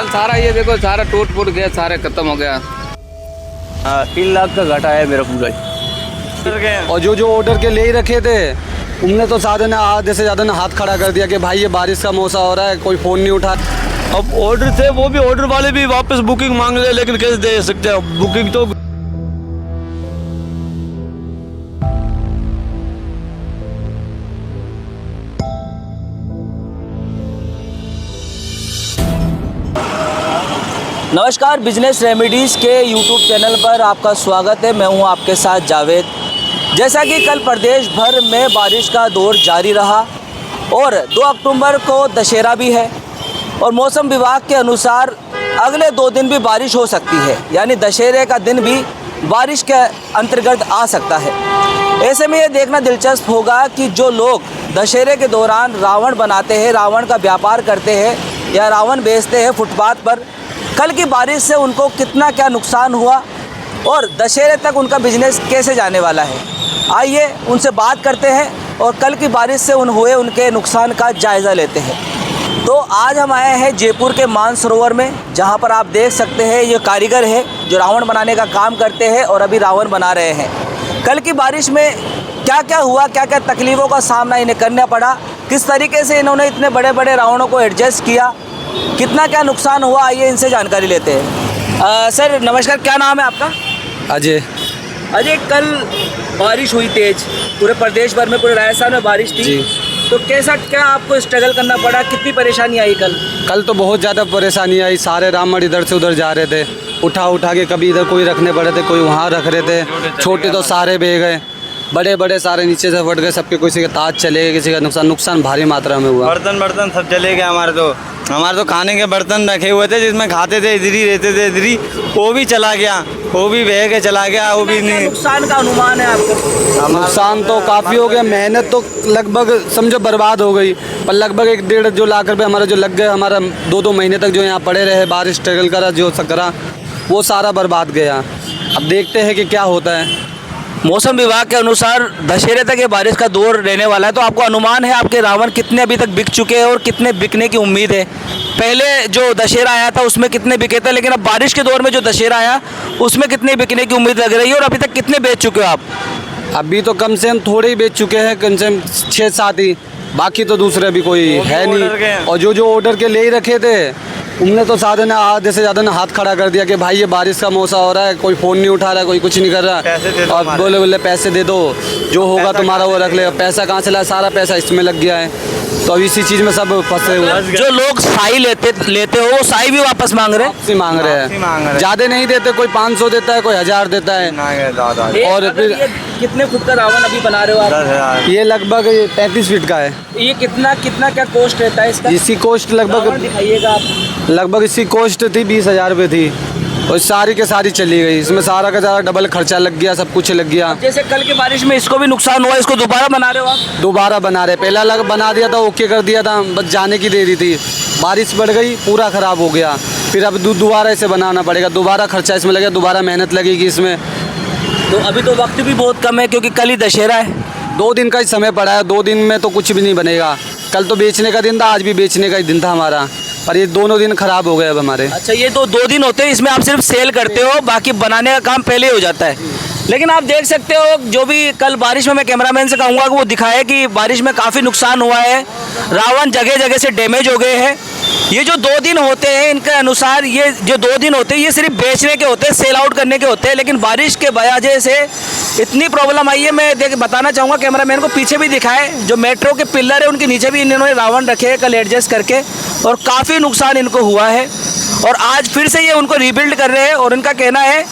माल सारा ये देखो सारा टूट फूट गया, सारे खत्म हो गया। 3 लाख का घाटा है मेरा पूरा ही। और जो ऑर्डर के ले ही रखे थे उनने तो साधन ने आधे से ज़्यादा ने हाथ खड़ा कर दिया कि भाई ये बारिश का मौसम हो रहा है, कोई फ़ोन नहीं उठा। अब ऑर्डर थे वो भी ऑर्डर वाले भी वापस बुकिंग मांग रहे, लेकिन कैसे दे सकते हैं बुकिंग तो। नमस्कार, बिजनेस रेमेडीज़ के यूट्यूब चैनल पर आपका स्वागत है। मैं हूं आपके साथ जावेद। जैसा कि कल प्रदेश भर में बारिश का दौर जारी रहा और 2 अक्टूबर को दशहरा भी है और मौसम विभाग के अनुसार अगले 2 दिन भी बारिश हो सकती है, यानी दशहरे का दिन भी बारिश के अंतर्गत आ सकता है। ऐसे में ये देखना दिलचस्प होगा कि जो लोग दशहरे के दौरान रावण बनाते हैं, रावण का व्यापार करते हैं या रावण बेचते हैं फुटपाथ पर, कल की बारिश से उनको कितना क्या नुकसान हुआ और दशहरे तक उनका बिजनेस कैसे जाने वाला है। आइए उनसे बात करते हैं और कल की बारिश से उनके नुकसान का जायज़ा लेते हैं। तो आज हम आए हैं जयपुर के मानसरोवर में, जहां पर आप देख सकते हैं ये कारीगर है जो रावण बनाने का काम करते हैं और अभी रावण बना रहे हैं। कल की बारिश में क्या क्या हुआ, क्या क्या तकलीफ़ों का सामना इन्हें करना पड़ा, किस तरीके से इन्होंने इतने बड़े बड़े रावणों को एडजस्ट किया, कितना क्या नुकसान हुआ, आइए इनसे जानकारी लेते हैं। सर नमस्कार, क्या नाम है आपका? अजय। अजय, कल बारिश हुई तेज, पूरे प्रदेश भर में, पूरे राजस्थान में बारिश थी जी। तो कैसा क्या आपको स्ट्रगल करना पड़ा, कितनी परेशानी आई कल? कल तो बहुत ज़्यादा परेशानी आई। सारे रावण इधर से उधर जा रहे थे, उठा के कभी इधर कोई रखने पड़े थे, कोई वहाँ रख रहे थे। छोटे तो सारे बह गए, बड़े बड़े सारे नीचे से फट गए सबके। किसी के ताज चले गए, किसी का नुकसान भारी मात्रा में हुआ। बर्तन सब चले गए। हमारे तो खाने के बर्तन रखे हुए थे जिसमें खाते थे, इधर ही रहते थे, इधर ही, वो भी चला गया, वो भी बह के चला गया, वो भी नहीं। नुकसान का अनुमान है आपका? नुकसान तो काफ़ी हो गया, मेहनत तो लगभग समझो बर्बाद हो गई। पर लगभग 1-1.5-2 लाख रुपए हमारा जो लग गए, हमारा 2-2 महीने तक जो यहाँ पड़े रहे, बारिश स्ट्रगल करा, जो करा, वो सारा बर्बाद गया। अब देखते हैं कि क्या होता है। मौसम विभाग के अनुसार दशहरे तक ये बारिश का दौर रहने वाला है, तो आपको अनुमान है आपके रावण कितने अभी तक बिक चुके हैं और कितने बिकने की उम्मीद है? पहले जो दशहरा आया था उसमें कितने बिके थे, लेकिन अब बारिश के दौर में जो दशहरा आया उसमें कितने बिकने की उम्मीद लग रही है और अभी तक कितने बेच चुके हो आप? अभी तो कम से कम थोड़े ही बेच चुके हैं, कम से कम 6-7 ही, बाकी तो दूसरे अभी कोई है नहीं। और जो ऑर्डर के ले ही रखे थे उनने तो साधन ने आधे से ज़्यादा ने हाथ खड़ा कर दिया कि भाई ये बारिश का मौसम हो रहा है, कोई फ़ोन नहीं उठा रहा है, कोई कुछ नहीं कर रहा। और बोले पैसे दे दो, जो होगा तुम्हारा वो रख लेगा। पैसा कहाँ से लाया? सारा पैसा इसमें लग गया है। तो अब इसी चीज़ में सब फंसे हुए हैं। जो लोग साई लेते हो वो साई भी वापस मांग रहे हैं, ज़्यादा नहीं देते। कोई 500 देता है, कोई 1000 देता है। और फिर कितने फुट का रावण अभी बना रहे हो आप? ये लगभग 35 फीट का है। ये कितना क्या कॉस्ट रहता है इसका? इसकी कॉस्ट लगभग इसकी कॉस्ट थी 20,000 रुपये थी और सारी के सारी चली गई। इसमें सारा का सारा डबल खर्चा लग गया, सब कुछ लग गया। जैसे कल की बारिश में इसको भी नुकसान हुआ, इसको दोबारा बना रहे हो आप? दोबारा बना रहे, पहला बना दिया था, ओके कर दिया था, बस जाने की देरी थी। बारिश बढ़ गई, पूरा ख़राब हो गया। फिर अब दोबारा इसे बनाना पड़ेगा, दोबारा खर्चा इसमें लगेगा, दोबारा मेहनत लगेगी इसमें। तो अभी तो वक्त भी बहुत कम है क्योंकि कल ही दशहरा है। 2 दिन का ही समय पड़ा है, 2 दिन में तो कुछ भी नहीं बनेगा। कल तो बेचने का दिन था, आज भी बेचने का ही दिन था हमारा, पर ये दोनों दिन खराब हो गए अब हमारे। अच्छा, ये तो 2 दिन होते हैं, इसमें आप सिर्फ सेल करते हो, बाकी बनाने का काम पहले ही हो जाता है। लेकिन आप देख सकते हो जो भी कल बारिश में, मैं कैमरामैन से कहूँगा कि वो दिखाए कि बारिश में काफ़ी नुकसान हुआ है, रावण जगह जगह से डैमेज हो गए हैं। ये जो 2 दिन होते हैं इनके अनुसार, ये जो 2 दिन होते हैं ये सिर्फ बेचने के होते हैं, सेल आउट करने के होते हैं, लेकिन बारिश के वजह से इतनी प्रॉब्लम आई है। मैं बताना चाहूँगा कैमरामैन को, पीछे भी दिखाए, जो मेट्रो के पिलर है उनके नीचे भी इन्होंने रावण रखे हैं कल एडजस्ट करके, और काफ़ी नुकसान इनको हुआ है। और आज फिर से ये उनको रीबिल्ड कर रहे हैं और इनका कहना है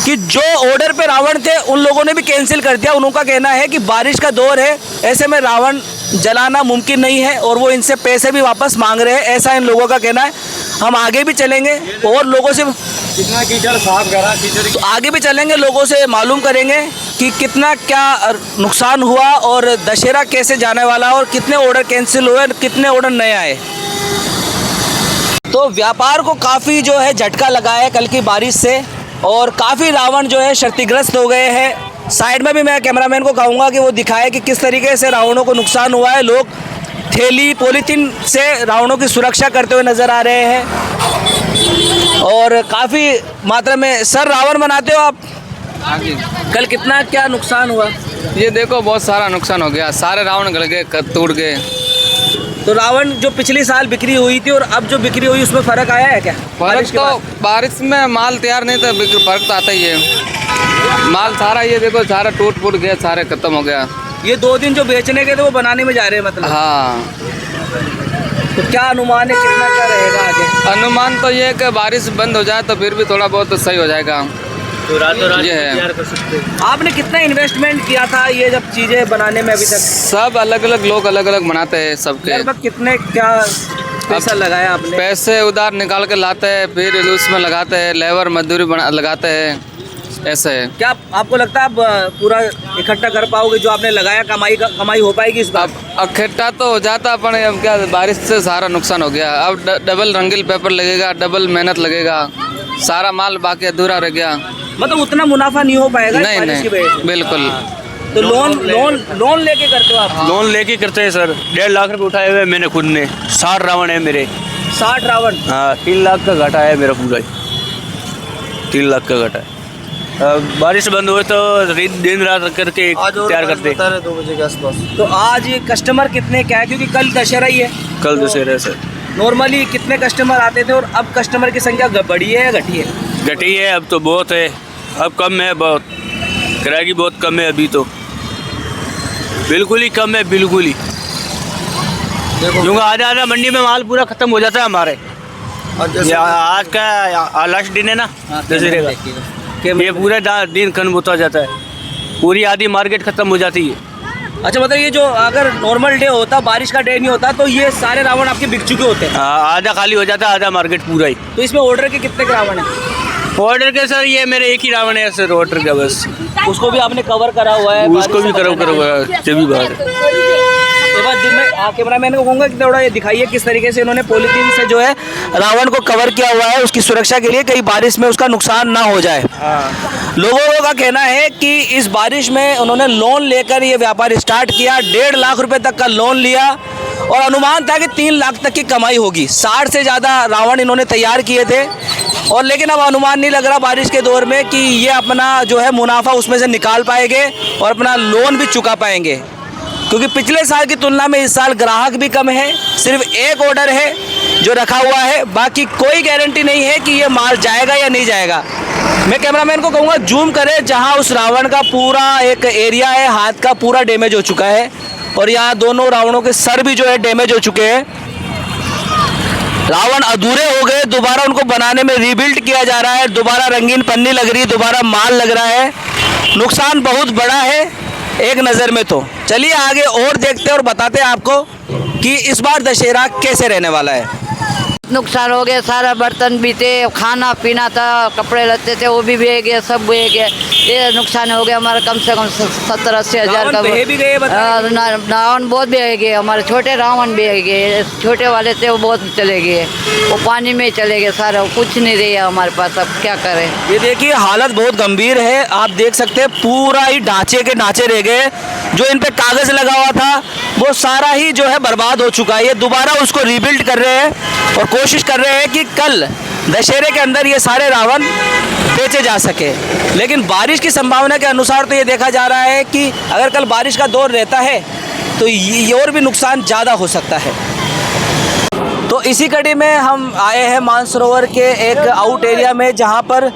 कि जो ऑर्डर पे रावण थे उन लोगों ने भी कैंसिल कर दिया। उनका कहना है कि बारिश का दौर है, ऐसे में रावण जलाना मुमकिन नहीं है और वो इनसे पैसे भी वापस मांग रहे हैं, ऐसा इन लोगों का कहना है। हम आगे भी चलेंगे और लोगों से कितना कीचड़ साफ करा, कीचड़ तो आगे भी चलेंगे, लोगों से मालूम करेंगे कि कितना क्या नुकसान हुआ और दशहरा कैसे जाने वाला और कितने ऑर्डर कैंसिल हुए, कितने ऑर्डर नए आए। तो व्यापार को काफ़ी जो है झटका लगा है कल की बारिश से और काफ़ी रावण जो है क्षतिग्रस्त हो गए हैं। साइड में भी मैं कैमरामैन को कहूँगा कि वो दिखाए कि किस तरीके से रावणों को नुकसान हुआ है। लोग थैली पॉलीथीन से रावणों की सुरक्षा करते हुए नज़र आ रहे हैं। और काफ़ी मात्रा में सर रावण बनाते हो आप? आगे कल कितना क्या नुकसान हुआ? ये देखो बहुत सारा नुकसान हो गया, सारे रावण गल गए, टूट गए। तो रावण जो पिछली साल बिक्री हुई थी और अब जो बिक्री हुई उसमें फ़र्क आया है क्या? फर्क तो बारिश में माल तैयार नहीं था, फर्क तो आता ही है। माल सारा ये देखो सारा टूट फूट गया, सारे खत्म हो गया। ये 2 दिन जो बेचने के थे वो बनाने में जा रहे हैं मतलब? हाँ, तो क्या अनुमान है कितना क्या रहेगा आगे? अनुमान तो ये है कि बारिश बंद हो जाए तो फिर भी थोड़ा बहुत तो सही हो जाएगा। तो रातों रात ये है। तैयार कर सकते हैं। आपने कितना इन्वेस्टमेंट किया था ये जब चीज़ें बनाने में अभी तक? सब अलग अलग लोग अलग अलग बनाते हैं सबके। लगभग कितने क्या पैसा लगाया आपने? पैसे उधार निकाल के लाते हैं, फिर उसमें लगाते हैं, लेबर मजदूरी लगाते हैं, ऐसे है। क्या आपको लगता है आप पूरा इकट्ठा कर पाओगे जो आपने लगाया? कमाई हो पाएगी इस बार? अब इकट्ठा तो हो जाता पर अब क्या, बारिश से सारा नुकसान हो गया। अब डबल रंगील पेपर लगेगा, डबल मेहनत लगेगा, सारा माल बाकी अधूरा रह गया। मतलब उतना मुनाफा नहीं हो पाएगा इस नहीं बारिश की वजह नहीं से? बिल्कुल। तो लोन लेके करते हो आप? लोन लेके करते हैं सर। 1.5 लाख रुपए उठाए हुए मैंने खुद ने। 60 रावण है मेरे। 60 रावण? हाँ, 3 लाख का घाटा है मेरा पूरा ही। 3 लाख का घाटा है। बारिश बंद हुए तो दिन रात करके तैयार करते। 2 बजे के आसपास। तो आज ये कस्टमर कितने क्या है, क्योंकि कल दशहरा ही है? कल दशहरा है सर। नॉर्मली कितने कस्टमर आते थे और अब कस्टमर की संख्या बढ़ी है या घटी है? घटी है, अब तो बहुत है, अब कम है बहुत। किराए बहुत कम है अभी तो, बिल्कुल ही कम है, बिल्कुल ही। क्योंकि आधा मंडी में माल पूरा खत्म हो जाता है हमारे। ये आज का लास्ट दिन है ना दशहरे का, ये पूरा दिन खत्म होता जाता है, पूरी आधी मार्केट खत्म हो जाती है। अच्छा, मतलब ये जो अगर नॉर्मल डे होता, बारिश का डे नहीं होता, तो ये सारे रावण आपके बिक चुके होते हैं? आधा खाली हो जाता है, आधा मार्केट पूरा ही। तो इसमें ऑर्डर के कितने के रावण हैं? ऑर्डर के सर ये मेरे एक ही रावण है सर ऑर्डर का बस। उसको भी आपने कवर करा हुआ है? उसको भी करो जब बाहर। एक बार दिन में कैमरा मैन को कहूँगा कि थोड़ा ये दिखाइए किस तरीके से इन्होंने पॉलीथीन से जो है रावण को कवर किया हुआ है उसकी सुरक्षा के लिए, कहीं बारिश में उसका नुकसान ना हो जाए। लोगों का कहना है कि इस बारिश में उन्होंने लोन लेकर ये व्यापार स्टार्ट किया। 1.5 लाख रुपए तक का लोन लिया और अनुमान था कि 3 लाख तक की कमाई होगी। 60 से ज़्यादा रावण इन्होंने तैयार किए थे और लेकिन अब अनुमान नहीं लग रहा बारिश के दौर में कि ये अपना जो है मुनाफा उसमें से निकाल पाएंगे और अपना लोन भी चुका पाएंगे, क्योंकि पिछले साल की तुलना में इस साल ग्राहक भी कम है। सिर्फ एक ऑर्डर है जो रखा हुआ है, बाकी कोई गारंटी नहीं है कि ये माल जाएगा या नहीं जाएगा। मैं कैमरामैन को कहूँगा जूम करे जहाँ उस रावण का पूरा एक एरिया है, हाथ का पूरा डैमेज हो चुका है और यहाँ दोनों रावणों के सर भी जो है डैमेज हो चुके हैं। रावण अधूरे हो गए, दोबारा उनको बनाने में रीबिल्ड किया जा रहा है, दोबारा रंगीन पन्नी लग रही है, दोबारा माल लग रहा है। नुकसान बहुत बड़ा है एक नज़र में। तो चलिए आगे और देखते हैं और बताते हैं आपको कि इस बार दशहरा कैसे रहने वाला है। नुकसान हो गया, सारा बर्तन भी थे, खाना पीना था, कपड़े लत्ते थे वो भी बह गए, सब बह गए। ये नुकसान हो गया हमारा कम से कम 70-80 हज़ार का। बह भी गए रावण बहुत बह गए, हमारे छोटे रावण बह गए, छोटे वाले थे वो बहुत चले गए, वो पानी में चले गए सारा, कुछ नहीं रहा हमारे पास। अब क्या करें? ये देखिए हालत बहुत गंभीर है, आप देख सकते हैं पूरा ही ढांचे के ढांचे रह गए। जो इन पे कागज़ लगा हुआ था वो सारा ही जो है बर्बाद हो चुका है। ये दोबारा उसको रीबिल्ड कर रहे हैं और कोशिश कर रहे हैं कि कल दशहरे के अंदर ये सारे रावण बेचे जा सके। लेकिन बारिश की संभावना के अनुसार तो ये देखा जा रहा है कि अगर कल बारिश का दौर रहता है तो ये और भी नुकसान ज़्यादा हो सकता है। तो इसी कड़ी में हम आए हैं मानसरोवर के एक आउट एरिया में, जहाँ पर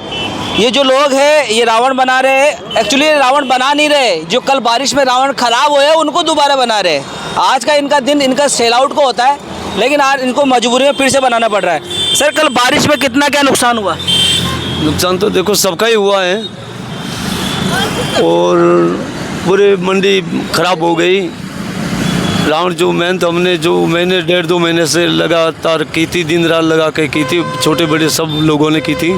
ये जो लोग हैं ये रावण बना रहे हैं। एक्चुअली रावण बना नहीं रहे, जो कल बारिश में रावण ख़राब हुए उनको दोबारा बना रहे हैं। आज का इनका दिन इनका सेल आउट को होता है, लेकिन आज इनको मजबूरी में फिर से बनाना पड़ रहा है। सर कल बारिश में कितना क्या नुकसान हुआ? नुकसान तो देखो सबका ही हुआ है और पूरी मंडी खराब हो गई। रावण जो मेहनत हमने जो महीने 1.5-2 महीने से लगातार की थी, दिन रात लगा के की थी, छोटे बड़े सब लोगों ने की थी,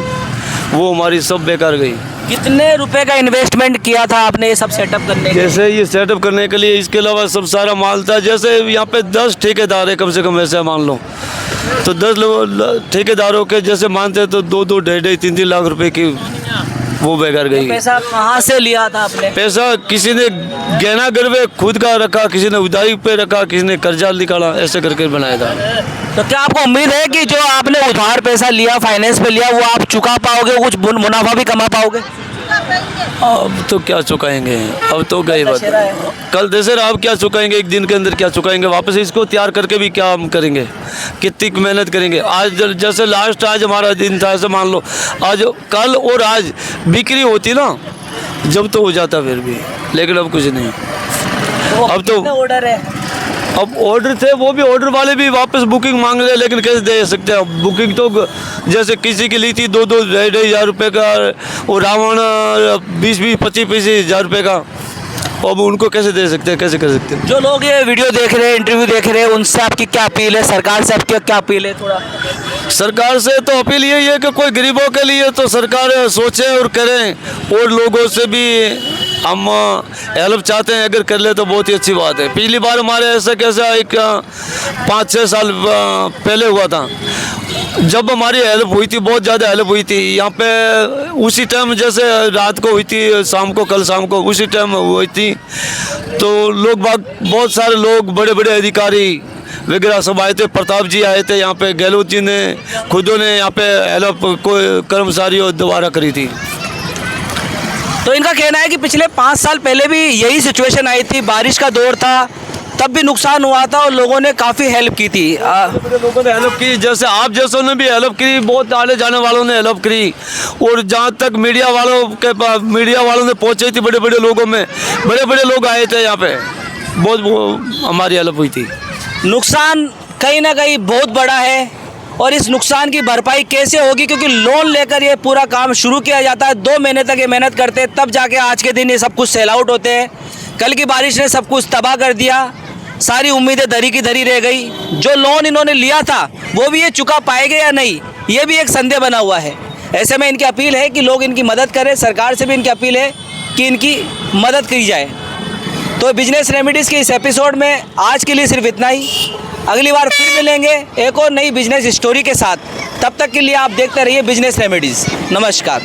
वो हमारी सब बेकार गई। कितने रुपए का इन्वेस्टमेंट किया था आपने ये सब सेटअप करने के? जैसे ये सेटअप करने के लिए, इसके अलावा सब सारा माल था। जैसे यहाँ पे 10 ठेकेदार है कम से कम, ऐसे मान लो तो 10 ठेकेदारों के जैसे मानते तो 2-2, 2.5, 3-3 लाख रुपए की वो बेकार गई। पैसा कहाँ से लिया था आपने? पैसा किसी ने गहना गिरवे खुद का रखा, किसी ने उधारी पे रखा, किसी ने कर्जा निकाला, ऐसे करके बनाया था। तो क्या आपको उम्मीद है कि जो आपने उधार पैसा लिया, फाइनेंस पे लिया, वो आप चुका पाओगे, कुछ मुनाफा भी कमा पाओगे? अब तो क्या चुकाएंगे, अब तो गए बात। कल दशहरा, अब क्या चुकाएंगे, एक दिन के अंदर क्या चुकाएंगे, वापस इसको तैयार करके भी क्या हम करेंगे, कितनी मेहनत करेंगे। आज जैसे लास्ट आज हमारा दिन था, ऐसे मान लो आज कल और आज बिक्री होती ना जब तो हो जाता फिर भी, लेकिन अब कुछ नहीं। अब तो ऑर्डर है, अब ऑर्डर थे, वो भी ऑर्डर वाले भी वापस बुकिंग मांग रहे हैं, लेकिन कैसे दे सकते हैं बुकिंग। तो जैसे किसी की ली थी 2-2-2.5 रुपये का, और रावण 20-25 हज़ार रुपये का, अब उनको कैसे दे सकते हैं, कैसे कर सकते हैं। जो लोग ये वीडियो देख रहे हैं, इंटरव्यू देख रहे हैं, उनसे आपकी क्या अपील है? सरकार से आपकी क्या अपील है? थोड़ा सरकार से तो अपील यही है कि कोई गरीबों के लिए तो सरकार सोचे और करें, और लोगों से भी हम हेल्प चाहते हैं, अगर कर ले तो बहुत ही अच्छी बात है। पिछली बार हमारे ऐसा कैसा एक 5-6 साल पहले हुआ था, जब हमारी हेल्प हुई थी, बहुत ज़्यादा हेल्प हुई थी यहाँ पे। उसी टाइम जैसे रात को हुई थी, शाम को, कल शाम को उसी टाइम हुई थी, तो लोग बहुत सारे लोग, बड़े बड़े अधिकारी वगैरह सब आए थे। प्रताप जी आए थे यहाँ पे, गहलोत जी ने खुदों ने यहाँ पे हेल्प कोई कर्मचारियों द्वारा करी थी। तो इनका कहना है कि पिछले 5 साल पहले भी यही सिचुएशन आई थी, बारिश का दौर था, तब भी नुकसान हुआ था और लोगों ने काफ़ी हेल्प की थी। बड़े लोगों ने हेल्प की, जैसे आप जैसों ने भी हेल्प की, बहुत आने जाने वालों ने हेल्प की, और जहाँ तक मीडिया वालों ने पहुँचे थी, बड़े बड़े लोगों में बड़े बड़े लोग आए थे यहाँ पे, बहुत हमारी हेल्प हुई थी। नुकसान कहीं ना कहीं बहुत बड़ा है, और इस नुकसान की भरपाई कैसे होगी, क्योंकि लोन लेकर ये पूरा काम शुरू किया जाता है, 2 महीने तक ये मेहनत करते हैं, तब जाके आज के दिन ये सब कुछ सेल आउट होते हैं। कल की बारिश ने सब कुछ तबाह कर दिया, सारी उम्मीदें धरी की धरी रह गई। जो लोन इन्होंने लिया था वो भी ये चुका पाएंगे या नहीं, ये भी एक संदेह बना हुआ है। ऐसे में इनकी अपील है कि लोग इनकी मदद करें, सरकार से भी इनकी अपील है कि इनकी मदद की जाए। तो बिजनेस रेमेडीज़ के इस एपिसोड में आज के लिए सिर्फ इतना ही। अगली बार फिर मिलेंगे एक और नई बिजनेस स्टोरी के साथ। तब तक के लिए आप देखते रहिए बिजनेस रेमेडीज़। नमस्कार।